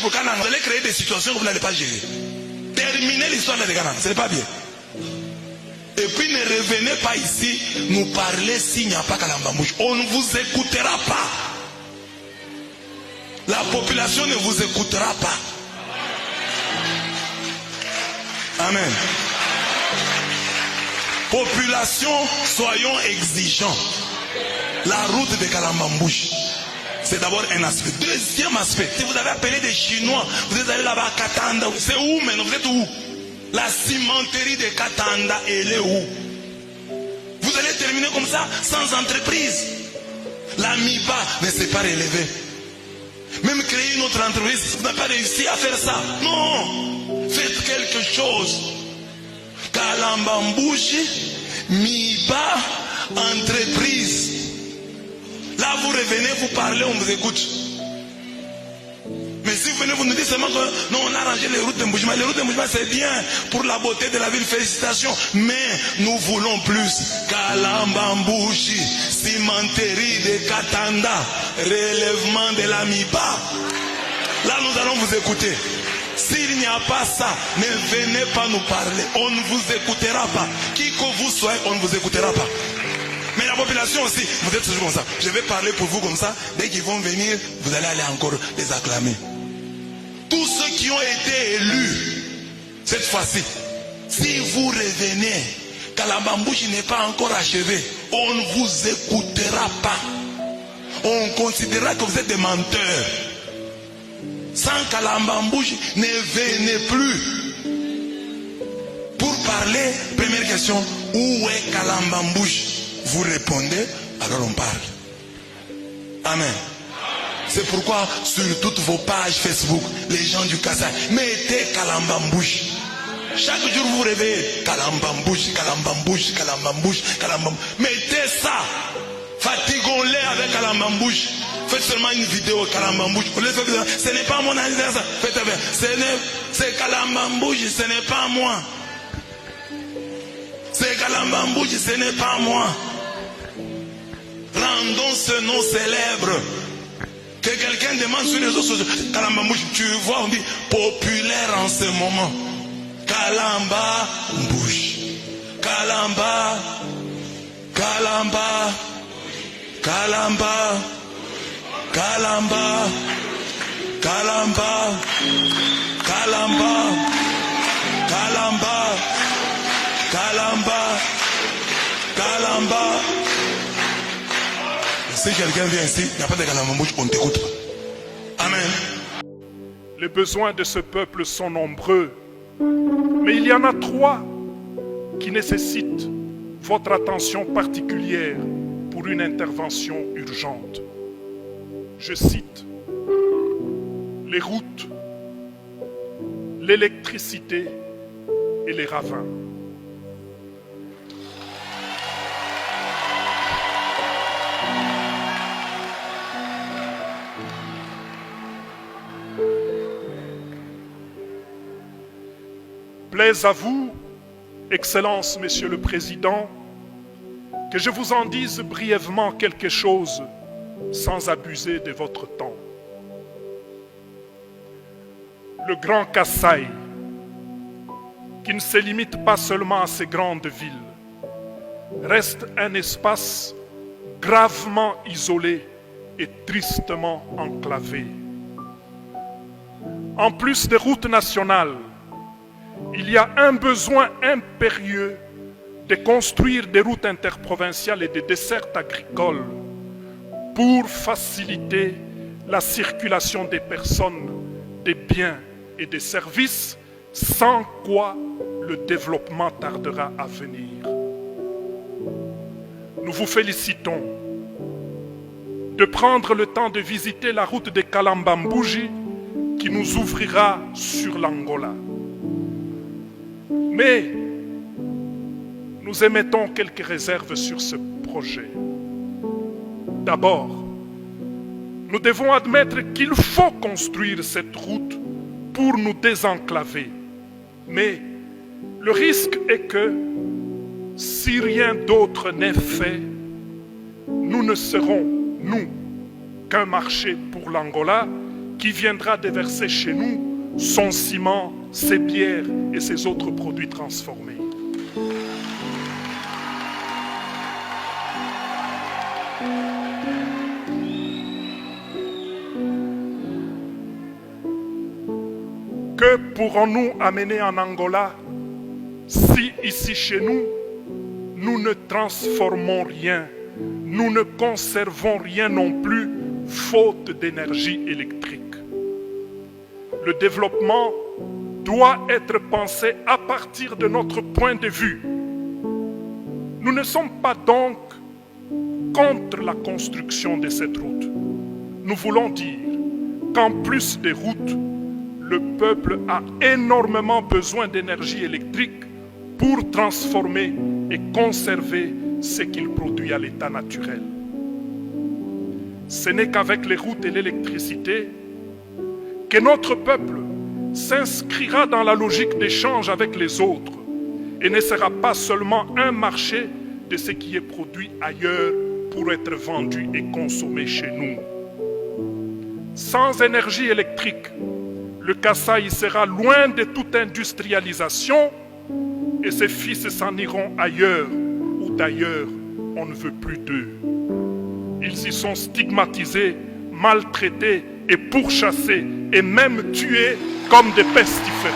pour Canaan, vous allez créer des situations que vous n'allez pas gérer. Terminez l'histoire de Canaan, ce n'est pas bien. Et puis ne revenez pas ici nous parler s'il n'y a pas Kalambambouche. On ne vous écoutera pas. La population ne vous écoutera pas. Amen. Population, soyons exigeants. La route de Kalambambouche, c'est d'abord un aspect. Deuxième aspect, si vous avez appelé des Chinois, vous êtes allé là-bas à Katanda. C'est où maintenant? Vous êtes où? La cimenterie de Katanda, elle est où? Vous allez terminer comme ça, sans entreprise. La MIBA ne s'est pas relevée. Même créer une autre entreprise, vous n'avez pas réussi à faire ça. Non, faites quelque chose. Kalambambouche, MIBA, entreprise. Là vous revenez, vous parlez, on vous écoute. Mais si vous venez, vous nous dites seulement que non, on a arrangé les routes de Mboujima. Les routes de Mboujima, c'est bien pour la beauté de la ville, félicitations. Mais nous voulons plus. Kalambambouchi, cimenterie de Katanda, relèvement de la MIBA. Là, nous allons vous écouter. S'il n'y a pas ça, ne venez pas nous parler. On ne vous écoutera pas. Qui que vous soyez, on ne vous écoutera pas. Mais la population aussi, vous êtes toujours comme ça. Je vais parler pour vous comme ça. Dès qu'ils vont venir, vous allez aller encore les acclamer. Tous ceux qui ont été élus, cette fois-ci, si vous revenez, Kalambambouche n'est pas encore achevé, on ne vous écoutera pas. On considérera que vous êtes des menteurs. Sans Kalambambouche, ne venez plus. Pour parler, première question, où est Kalambambouche? Vous répondez, alors on parle. Amen. C'est pourquoi sur toutes vos pages Facebook, les gens du Kassai, mettez Kalambambouche. Chaque jour vous réveillez, Kalambambouche, Kalambambouche, Kalambambouche, Kalambambouche. Mettez ça. Fatigons-les avec Kalambambouche. Faites seulement une vidéo Kalambambouche. Ce n'est pas mon anniversaire. C'est Kalambambouche, ce n'est pas moi. C'est Kalambambouche, ce n'est pas moi. Rendons ce nom célèbre. Que quelqu'un demande sur les réseaux sociaux. Kalambambouche, tu vois, on dit populaire en ce moment. Kalambambouche. Kalamba. Kalamba. Kalamba. Kalamba. Kalamba. Kalamba. Kalamba. Kalamba. Kalamba. Si quelqu'un vient ici, il n'y a pas de Kalambambouche, on ne t'écoute pas. Amen. Les besoins de ce peuple sont nombreux, mais il y en a 3 qui nécessitent votre attention particulière pour une intervention urgente. Je cite les routes, l'électricité et les ravins. Plaise à vous, Excellence, Monsieur le Président, que je vous en dise brièvement quelque chose sans abuser de votre temps. Le Grand Kassai, qui ne se limite pas seulement à ces grandes villes, reste un espace gravement isolé et tristement enclavé. En plus des routes nationales, il y a un besoin impérieux de construire des routes interprovinciales et des dessertes agricoles pour faciliter la circulation des personnes, des biens et des services, sans quoi le développement tardera à venir. Nous vous félicitons de prendre le temps de visiter la route de Kalambambouchi qui nous ouvrira sur l'Angola. Mais nous émettons quelques réserves sur ce projet. D'abord, nous devons admettre qu'il faut construire cette route pour nous désenclaver. Mais le risque est que, si rien d'autre n'est fait, nous ne serons, nous, qu'un marché pour l'Angola qui viendra déverser chez nous son ciment, ses bières et ses autres produits transformés. Que pourrons-nous amener en Angola si ici chez nous, nous ne transformons rien, nous ne conservons rien non plus, faute d'énergie électrique? Le développement doit être pensé à partir de notre point de vue. Nous ne sommes pas donc contre la construction de cette route. Nous voulons dire qu'en plus des routes, le peuple a énormément besoin d'énergie électrique pour transformer et conserver ce qu'il produit à l'état naturel. Ce n'est qu'avec les routes et l'électricité que notre peuple s'inscrira dans la logique d'échange avec les autres et ne sera pas seulement un marché de ce qui est produit ailleurs pour être vendu et consommé chez nous. Sans énergie électrique, le Kasaï sera loin de toute industrialisation et ses fils s'en iront ailleurs où d'ailleurs on ne veut plus d'eux. Ils y sont stigmatisés, maltraités et pourchassés et même tués comme des pestiférés.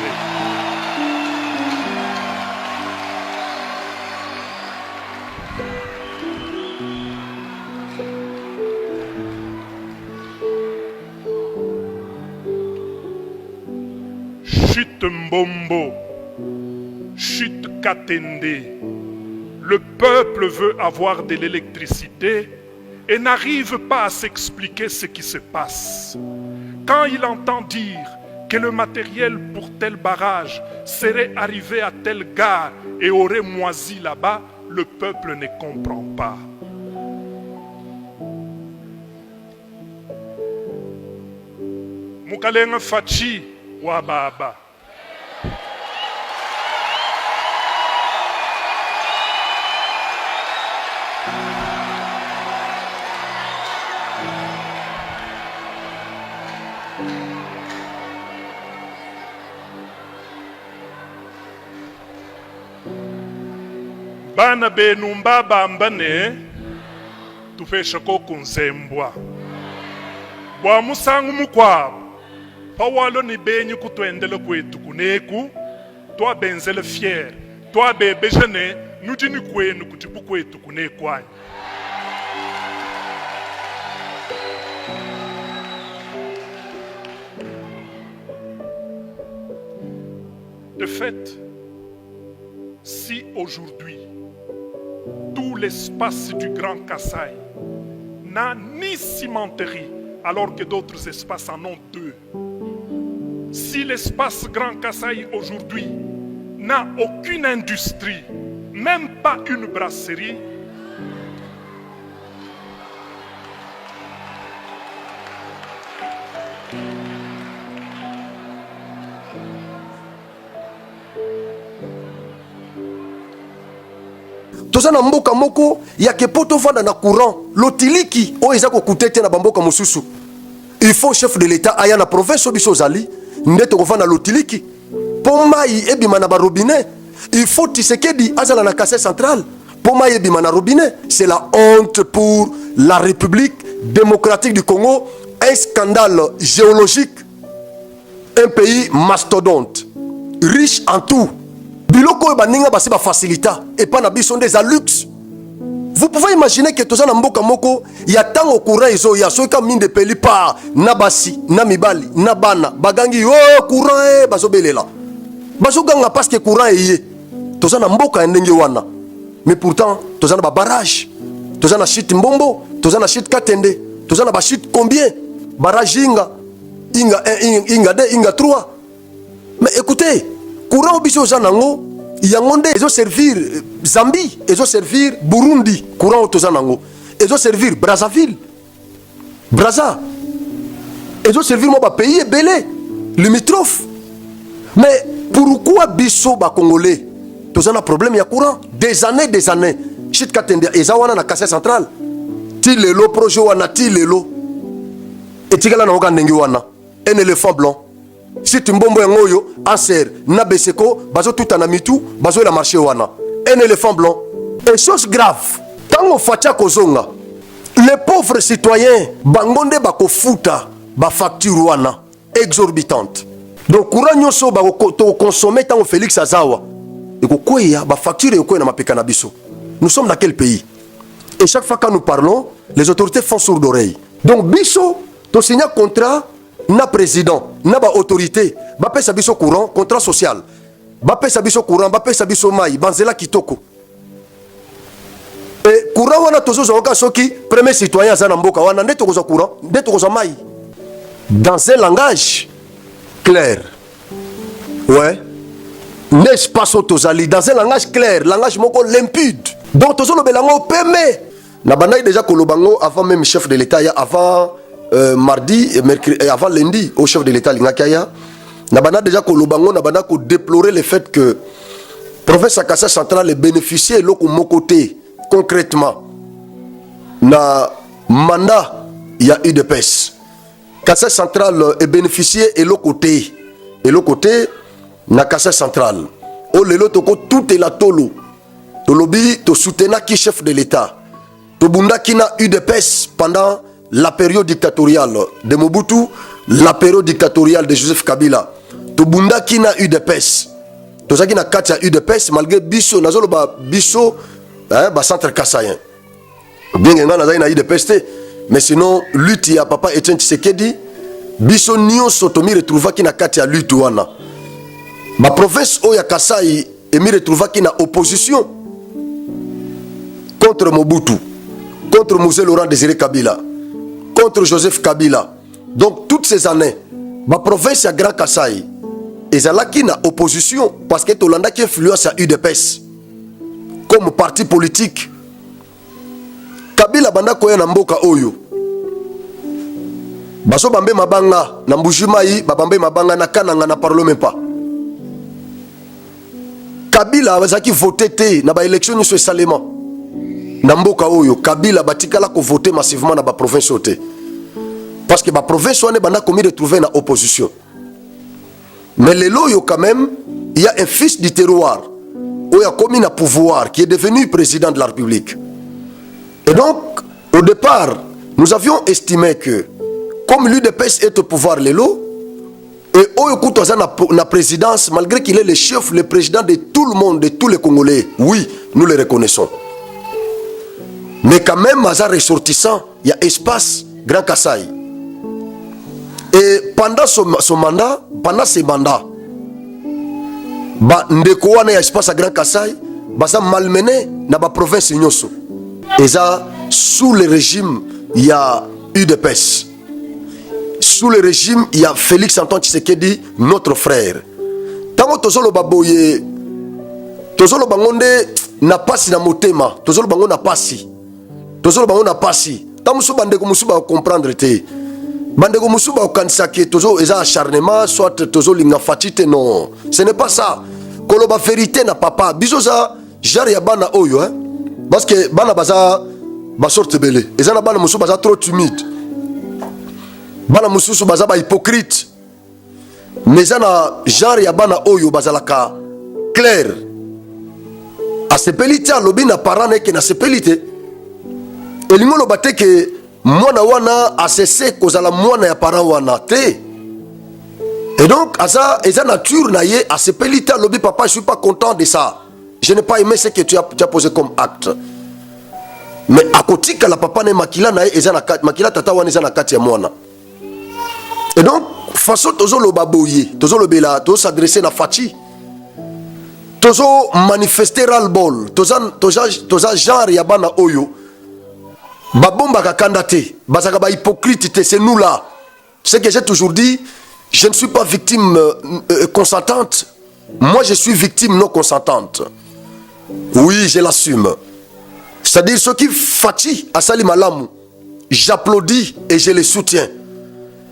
Chute Mbombo, chute Katende. Le peuple veut avoir de l'électricité et n'arrive pas à s'expliquer ce qui se passe. Quand il entend dire que le matériel pour tel barrage serait arrivé à telle gare et aurait moisi là-bas, le peuple ne comprend pas. Mukalenga Fachi Wababa. Bana benumba bambane tufesha ko kunzembwa bwa musangu mukwabo pawalo ni benyi kutwendele kwetu kuneku twa benzele fier twa bebejene nutini kwenu kutibu kwetu kunekwanya. De fait, si aujourd'hui tout l'espace du Grand Kasaï n'a ni cimenterie alors que d'autres espaces en ont deux, si l'espace Grand Kasaï aujourd'hui n'a aucune industrie, même pas une brasserie, toza na mboka moko ya kepoto vanda na courant lotiliki o eza ko kutete na bamboka mususu. Il faut chef de l'état aya na province biso zali ndete ko vanda lotiliki pomai ebima na ba robinet. Il faut Tshisekedi azala na casse centrale pomai ebima na robinet. C'est la honte pour la République démocratique du Congo, un scandale géologique, un pays mastodonte, riche en tout. Biloko baninga basi ba facilita et pas na biso des luxe. Vous pouvez imaginer que toza na mboka moko ya tango courant izo ya soka mine de peli par na basi na mibali na bana bagangi oh courant bazo belela bazo ganga parce que courant yé toza na mboka ndenge wana. Mais pourtant toza na ba barrage, toza na shit Mbombo, toza na shit Katende, toza na ba shit combien barrage inga 1 inga 2 inga 3. Mais écoutez, courant biso zanango yangonde ezo servir Zambie, ezo servir Burundi, courant otozanango ezo servir Brazzaville, Brazza, ezo servir mo ba pays belé limitrophe. Mais pourquoi biso ba congolais tozana problème ya courant des années shit Katende ezawana na casse centrale ti lelo projet wana ti lelo etikala na oka ndenge wana un éléphant blanc. Si tu mbombo yangoyo, anser, na beseko, bazo tout anamitu, bazo la marché wana. Un éléphant blanc. Et chose grave, tant on fatia kozonga, les pauvres citoyens, bangonde bako futa, ba facture wana, exorbitante. Donc, courant nyonso bako to consommer tant Félix Azawa. Et quoi ya, ba facture et quoi na mapeka na biso. Nous sommes dans quel pays? Et chaque fois que nous parlons, les autorités font sourd d'oreille. Donc, biso, to signer contrat, na président, na ba autorité, ba pesa biso courant, contrat social. Ba pesa biso courant, ba pesa biso mai, banzela kitoko. Et courant wana tozo zonga soki premier citoyen za mboka wana ndeto koza courant, ndeto koza mai. Dans un langage clair. Ouais. N'est-ce pas sotozali dans un langage clair, langage moko limpide. Donc tozo lobelango peme. Na banai déjà kolobango avant même chef de l'état ya avant mardi et mercredi avant lundi au chef de l'état lingakaya. Na bana déjà kolobango na bana ko déplorer le fait que province Kassa centrale bénéficier loko mokoté concrètement na mandat il y a eu de pèse. Kassa centrale est bénéficié et l'autre côté na Kassa centrale. Oh lelo toko tout est la tolo. To lobby to soutenir qui chef de l'état. To bunda qui na eu de pèse pendant la période dictatoriale de Mobutu, la période dictatoriale de Joseph Kabila. To bunda qui na eu de pèse. To ça qui na katia eu de pèse malgré biso nazolo ba biso ba centre kassayen. Bien que nous na eu de peste, mais sinon lutte ya papa Etienne Tshisekedi biso nio sotomi retrouva ki na kati ya lutte wana. Ma province oya Kasai emi retrouva ki na opposition contre Mobutu, contre Mosé Laurent Désiré Kabila, contre Joseph Kabila. Donc toutes ces années, ma province ya Grand Kasai ezalaki na opposition parce que Tolanda qui influence à UDPS comme parti politique. Kabila banda koya na mboka oyo baso bambe mabanga na Mbujimai babambe mabanga na Kananga na parle même pas. Kabila bazaki voté te na ba élection sur Salema na mboka oyo. Kabila batikala ko voter massivement na ba province ote parce que ba province wane banda komi retrouver na opposition. Mais le loyo quand même, il y a un fils du terroir où il y a commis un pouvoir qui est devenu président de la République. Et donc, au départ, nous avions estimé que, comme l'UDPS est au pouvoir, Lelo, et Oyokutoza na présidence, malgré qu'il est le chef, le président de tout le monde, de tous les Congolais, oui, nous le reconnaissons. Mais quand même, Maza ressortissant, il y a espace Grand Kasai. Et pendant son mandat, pendant ces mandats, ndeko wana ya espace à Grand Kasai, baza malmené na ba province nyoso. Et ça, sous le régime, il y a UDPS. Sous le régime, il y a Félix Antoine Tshisekedi, notre frère. Tango tozolo baboye, tozolo bangonde na pasi na motema, tozolo bango na pasi. Tozolo bango na pasi. Tango musu bandeko musu ba comprendre te. Bandeko musu ba okanisa ke tozo eza acharnement, soit tozo linga fatite, non. Ce n'est pas ça. Koloba vérité na papa. Biso za jar ya bana oyo, hein. Parce que bana baza ba sorte belé. Eza na bana musu baza trop timide. Bana musu baza ba hypocrite. Mais eza na jar ya bana oyo bazalaka clair. A sepelite alobi na parane ke na sepelite. Elingo lo bate ke mwana wana a cessé kozala mwana ya parent wana te. Et donc asa eza nature na ye a sepelite alobi papa je suis pas content de ça. Je n'ai pas aimé ce que tu as posé comme acte. Mais à côté que la papa ne makila na eza na makila tata wana eza na kati ya mwana. Et donc façon tozo lo baboye, tozo lo bela, tozo s'adresser na Fati. Tozo manifester ras-le-bol, toza genre ya bana oyo. Babomba kakanda te, bazaka ba hypocrite te, c'est nous là. Ce que j'ai toujours dit, je ne suis pas victime consentante. Moi je suis victime non consentante. Oui, je l'assume. C'est-à-dire ceux qui Fati à Sali Malamu, j'applaudis et je les soutiens.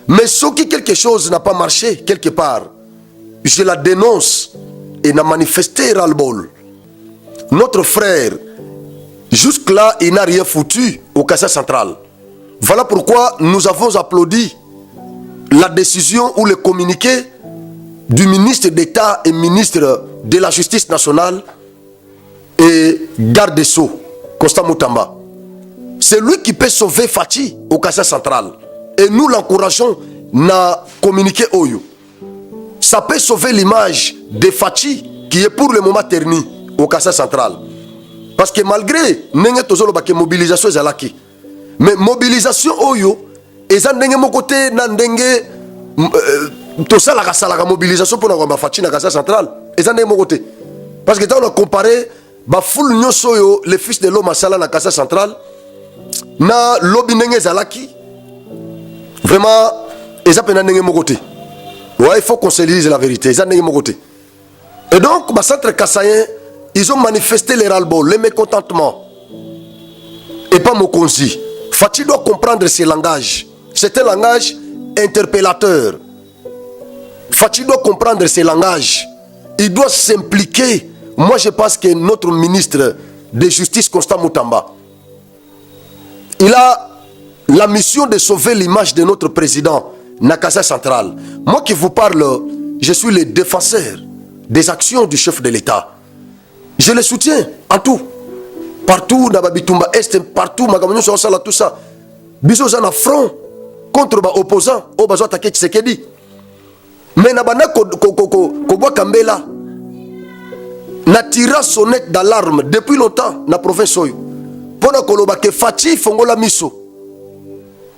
Mais ceux qui quelque chose n'a pas marché quelque part, je la dénonce et n'a manifesté ras-le-bol. Notre frère, jusque-là, il n'a rien foutu au Kassa central. Voilà pourquoi nous avons applaudi la décision ou le communiqué du ministre d'État et ministre de la Justice nationale et garde des Sceaux, Constant Moutamba. C'est lui qui peut sauver Fachi au Kassai central. Et nous l'encourageons à communiquer Oyo. Ça peut sauver l'image de Fachi qui est pour le moment terni au Kassai central. Parce que malgré la mobilisation est là. Mais mobilisation Oyo, et ça n'est pas côté tout ça la mobilisation pour la Fachi na Kassai central. Et ça n'est pas côté. Parce que quand on a comparé ba full nyosoyo le fils de l'homme Sala na Kassai central na lobby ndenge zalaki vraiment eza pena ndenge mokote. Ouais, il faut qu'on se dise la vérité, eza ndenge mokote. Et donc ba centre kassayen ils ont manifesté les ras-le-bol, les mécontentements. Et pas Mokonzi. Fachi doit comprendre ce langage. C'est un langage interpellateur. Fachi doit comprendre ce langage. Il doit s'impliquer. Moi, je pense que notre ministre de Justice, Constant Moutamba, il a la mission de sauver l'image de notre président, Kassai central. Moi qui vous parle, je suis le défenseur des actions du chef de l'État. Je le soutiens en tout. Partout, dans Babitumba Est, partout, tout ça. Bisous en front contre les opposants, au besoin d'attaquer Tshisekedi. Mais Nabana Koboa Kambela, na tira sonnette d'alarme depuis longtemps dans la province. Pour que que Fachi Fongola Miso.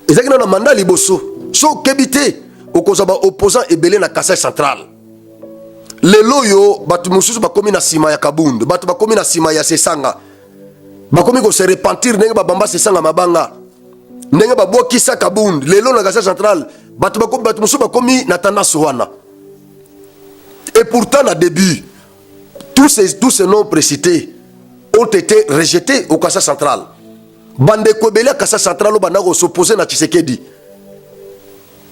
Et ça, na mandat liboso. So kebite, au opposant et belé na Kassai central. Les loyo, batu mususu bakomi na sima ya Kabund, batu bakomi na sima ya Sesanga. Bakomi ko se repentir nenge babamba Sesanga mabanga. Nenge babo kisa Kabund, les loyo na Kassai central, batu mususu bakomi na tendance wana. Et pourtant, na début, tous ces noms précités ont été rejetés au Kassai central. Bande Kobele Kassai central au Banako s'opposait à Tshisekedi.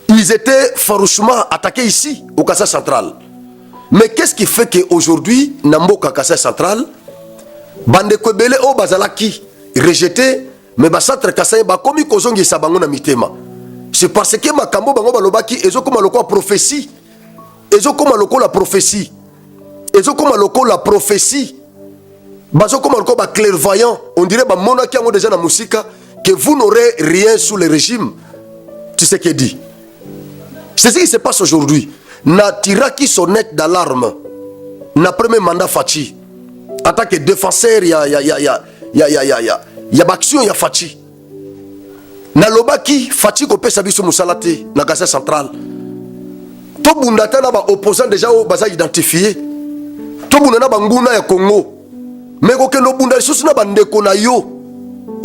Ils étaient farouchement attaqués ici au Kassai central. Mais qu'est-ce qui fait qu'aujourd'hui, Namboka Kassai central, Bande Kobele au Bazalaki rejeté, mais Bassatre Kassai Bakomi Kozongi Sabango na mitema. C'est parce que Makambo Bango Balobaki et comme la prophétie. Et comme la prophétie. Et comme la prophétie. Bazo comme le clairvoyant, on dirait que monaki a déjà dans la musique que vous n'aurez rien sous le régime. Tu sais ce qu'il dit. C'est ce qui se passe aujourd'hui. Na tiraki sonnette d'alarme. Na premier mandat Fachi. En tant que défenseur, il y a action, il y a Fachi. Na lobaki Fachi ko pesa biso musalate na Kassai central. To bundata na ba opposant déjà au baza identifié. To bundana banguna ya Congo. Mais ko kendo bunda lisusu na bandeko na yo.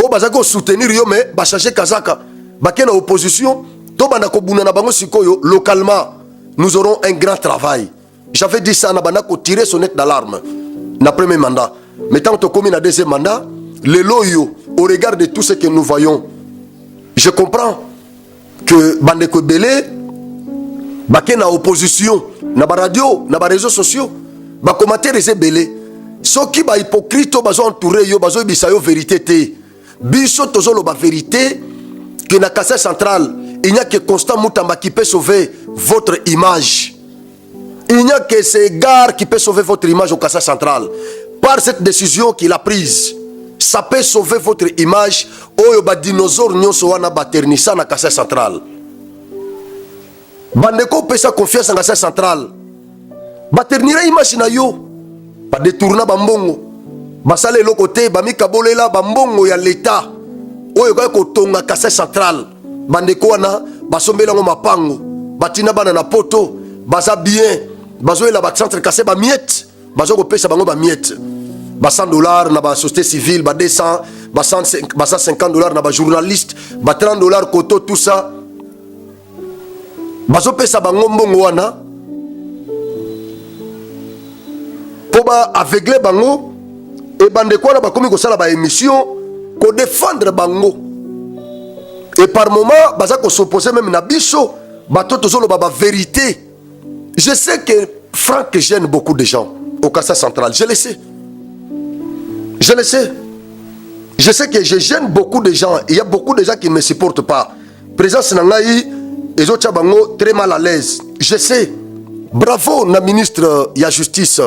O baza ko soutenir yo mais ba changer kazaka. Ba ke na opposition, to banda ko bunda na bango sikoyo localement. Nous aurons un grand travail. J'avais dit ça na banda ko tirer sonnette d'alarme na premier mandat. Mais tant que tu commis na deuxième mandat, les loyo au regard de tout ce que nous voyons. Je comprends que Bandeko Belé, baké na opposition, na ba radio, na ba réseaux sociaux, ba commentaire les belé. Ceux qui ba hypocrite bazo entouré yo bazo bisa yo vérité té. Biso tozo lo ba vérité que na Kassai central, il n'y a que Constant Moutamba qui peut sauver votre image. Il n'y a que ces gars qui peut sauver votre image au Kassai central. Par cette décision qu'il a prise, ça peut sauver votre image. Oyo ba dinosaure nyonso wana baternisa na Kassai central. Bandeko pesa confiance na Kassai central. Baternira image na yo. Ba détourna bambongo. Basale lo côté ba mikabolela bambongo ya l'état. Oyo ko tonga Kassai central. Bandeko wana basombela ngo mapango. Batina bana na poto. Baza bien. Bazo la ba centre Kassai ba miette. Bazo ko pesa bango ba miette. Ba $100 na ba société civile, ba 200, ba $150 na ba journaliste, ba $30 koto tout ça. Bazo pesa bango mbongo wana. Po ba aveugler bango et bande quoi na ba komi ko sala ba émission ko défendre bango. Et par moment baza ko s'opposer même na biso, ba toto zolo ba vérité. Je sais que Franck gêne beaucoup de gens au Kassai central, je le sais. Je le sais. Je sais que je gêne beaucoup de gens. Il y a beaucoup de gens qui ne me supportent pas. Présence Nangaï, les autres bango très mal à l'aise. Je sais. Bravo na ministre de la Justice,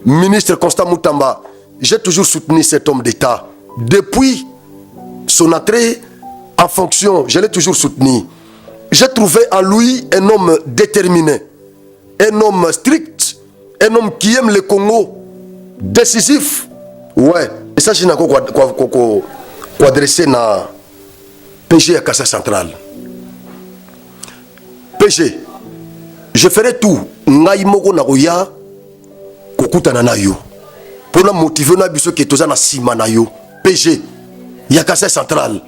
ministre Constant Moutamba. J'ai toujours soutenu cet homme d'État. Depuis son entrée en fonction, je l'ai toujours soutenu. J'ai trouvé en lui un homme déterminé, un homme strict, un homme qui aime le Congo, décisif. Ouais. Et ça, je n'ai pas adressé na PG à Kassai Central. PG, je ferai tout. Ngai moko na koya kokutana na yo. Pour motiver na biso ke toza na sima na yo. PG ya Kassai Central.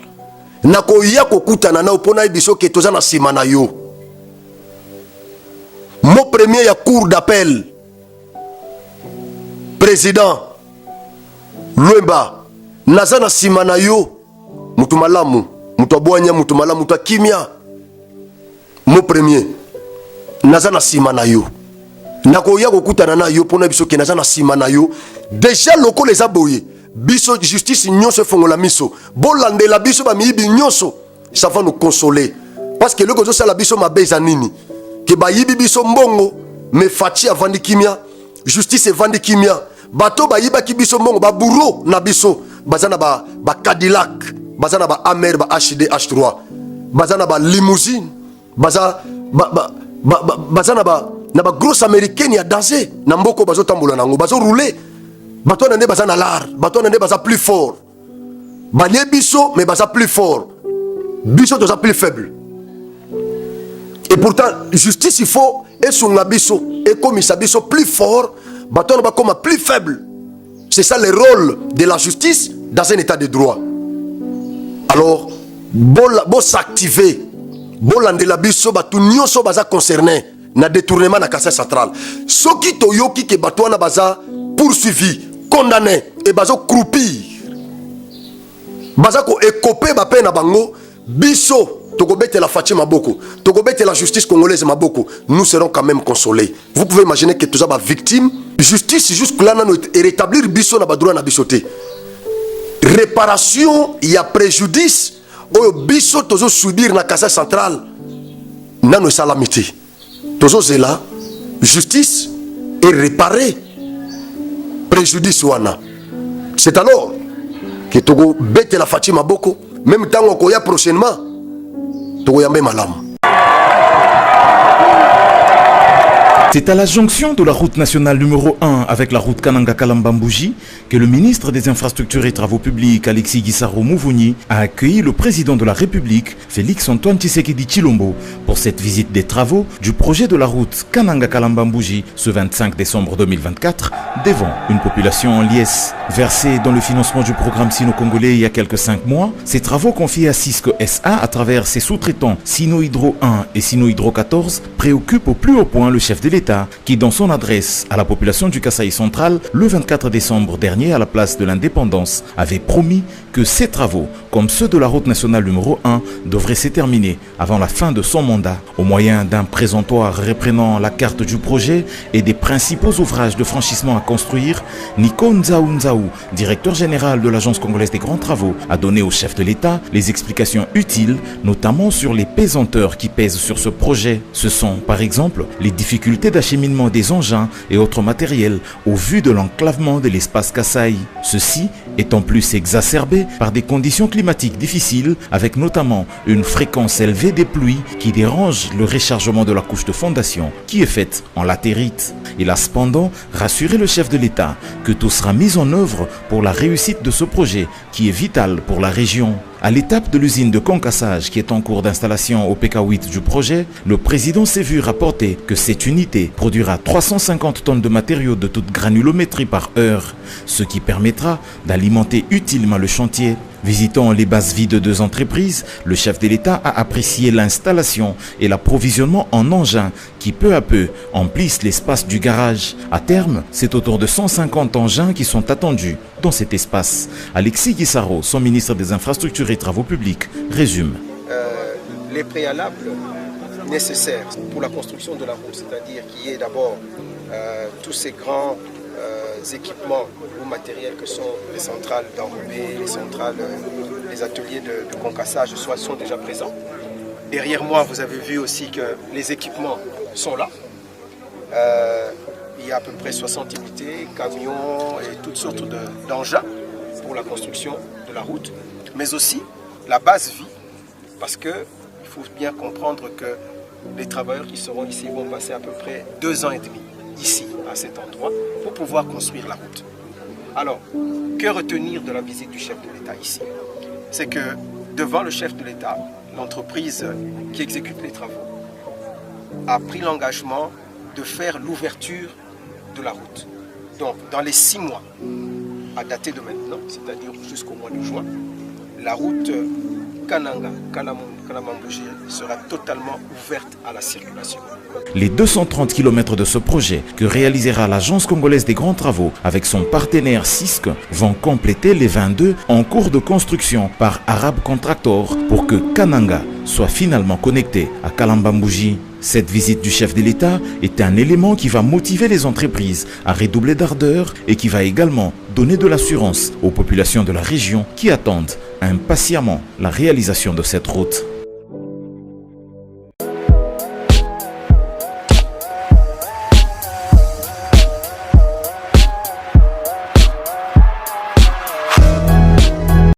Na koya kokutana na opona biso ke toza na sima na yo. Mon premier ya cour d'appel. Président Luemba naza na sima na yo. Mutu malamu, mutu abwanya, mutu malamu, mutu kimia. Mon premier naza na sima na yo. Nakoya kokutana na yo pona biso ke naza na sima na yo. Déjà loko les aboye. Biso justice nyonso fongola miso. Bolandela biso ba miyibi nyonso. Ça va nous consoler. Parce que le gozo sala biso mabeza nini. Que ba yibi biso mbongo me fachi avandi kimia. Justice evandi kimia. Bato ba yiba ki biso mbongo ba bourreau na biso. Bazana ba Cadillac, bazana ba Amer, ba HD H3. Bazana ba limousine. Bazana ba na ba grosse américaine ya danser na mboko bazo tambola nango bazo rouler bato nande bazana l'art bato nande baza plus fort balie biso mais baza plus fort biso toza plus faible et pourtant justice il faut et sunga biso et comme ça biso plus fort bato na ba comme plus faible. C'est ça le rôle de la justice dans un état de droit. Alors bo s'activer bo landela biso bato nyonso baza concerné na détournement na Kassai Central. Soki toyoki ke bato wana baza poursuivi, condamné et bazo croupir. Baza ko écoper ba peine na bango biso tokobete la Fatima Maboko, tokobete la justice congolaise Maboko, nous serons quand même consolés. Vous pouvez imaginer que tous ça ba victime, justice jusque là et rétablir biso na ba droit na bisoté. Réparation, il y a préjudice au biso tozo subir na Kassai Central. Nano salamité. Tozo zela justice et réparer préjudice wana. C'est alors que togo bete la Fatima Maboko, même temps qu'on y a prochainement togo yambe malamu. C'est à la jonction de la route nationale numéro 1 avec la route Kananga-Kalamba-Mbouji que le ministre des Infrastructures et Travaux Publics, Alexis Gisaro Mouvouni, a accueilli le président de la République, Félix-Antoine Tshisekedi Tshilombo, pour cette visite des travaux du projet de la route Kananga-Kalamba-Mbouji ce 25 décembre 2024, devant une population en liesse. Versée dans le financement du programme sino-congolais il y a quelques 5 mois, ces travaux confiés à Cisco SA à travers ses sous-traitants Sino Hydro 1 et Sino Hydro 14 préoccupent au plus haut point le chef de l'État qui, dans son adresse à la population du Kasaï central le 24 décembre dernier à la place de l'Indépendance, avait promis que ces travaux, comme ceux de la route nationale numéro 1, devraient se terminer avant la fin de son mandat, au moyen d'un présentoir reprenant la carte du projet et des principaux ouvrages de franchissement à construire. Nico Nzaou, directeur général de l'Agence congolaise des grands travaux, a donné au chef de l'État les explications utiles, notamment sur les pesanteurs qui pèsent sur ce projet. Ce sont, par exemple, les difficultés d'acheminement des engins et autres matériels au vu de l'enclavement de l'espace Kasaï. Ceci est en plus exacerbé par des conditions climatiques difficiles avec notamment une fréquence élevée des pluies qui dérange le rechargement de la couche de fondation qui est faite en latérite. Il a cependant rassuré le chef de l'État que tout sera mis en œuvre pour la réussite de ce projet qui est vital pour la région. À l'étape de l'usine de concassage qui est en cours d'installation au PK8 du projet, le président s'est vu rapporter que cette unité produira 350 tonnes de matériaux de toute granulométrie par heure, ce qui permettra d'alimenter utilement le chantier. Visitant les bases vides de 2 entreprises, le chef de l'État a apprécié l'installation et l'approvisionnement en engins qui peu à peu emplissent l'espace du garage. À terme, c'est autour de 150 engins qui sont attendus dans cet espace. Alexis Gisaro, son ministre des Infrastructures et Travaux Publics, résume. Les préalables nécessaires pour la construction de la route, c'est-à-dire qu'il y ait d'abord tous ces grands équipements ou matériels que sont les centrales d'enrobés, les centrales, les ateliers de concassage sont déjà présents. Derrière moi, vous avez vu aussi que les équipements sont là. Il y a à peu près 60 unités, camions et toutes sortes d'engins pour la construction de la route, mais aussi la base vie, parce qu'il faut bien comprendre que les travailleurs qui seront ici vont passer à peu près 2 ans et demi ici, à cet endroit, pour pouvoir construire la route. Alors, que retenir de la visite du chef de l'État ici? C'est que devant le chef de l'État, l'entreprise qui exécute les travaux a pris l'engagement de faire l'ouverture de la route. Donc, dans les 6 mois, à dater de maintenant, c'est-à-dire jusqu'au mois de juin, la route Kananga-Kalamambouji sera totalement ouverte à la circulation. Les 230 km de ce projet que réalisera l'Agence congolaise des grands travaux avec son partenaire CISC vont compléter les 22 en cours de construction par Arab Contractor pour que Kananga soit finalement connecté à Kalambambouji. Cette visite du chef de l'État est un élément qui va motiver les entreprises à redoubler d'ardeur et qui va également donner de l'assurance aux populations de la région qui attendent impatiemment la réalisation de cette route.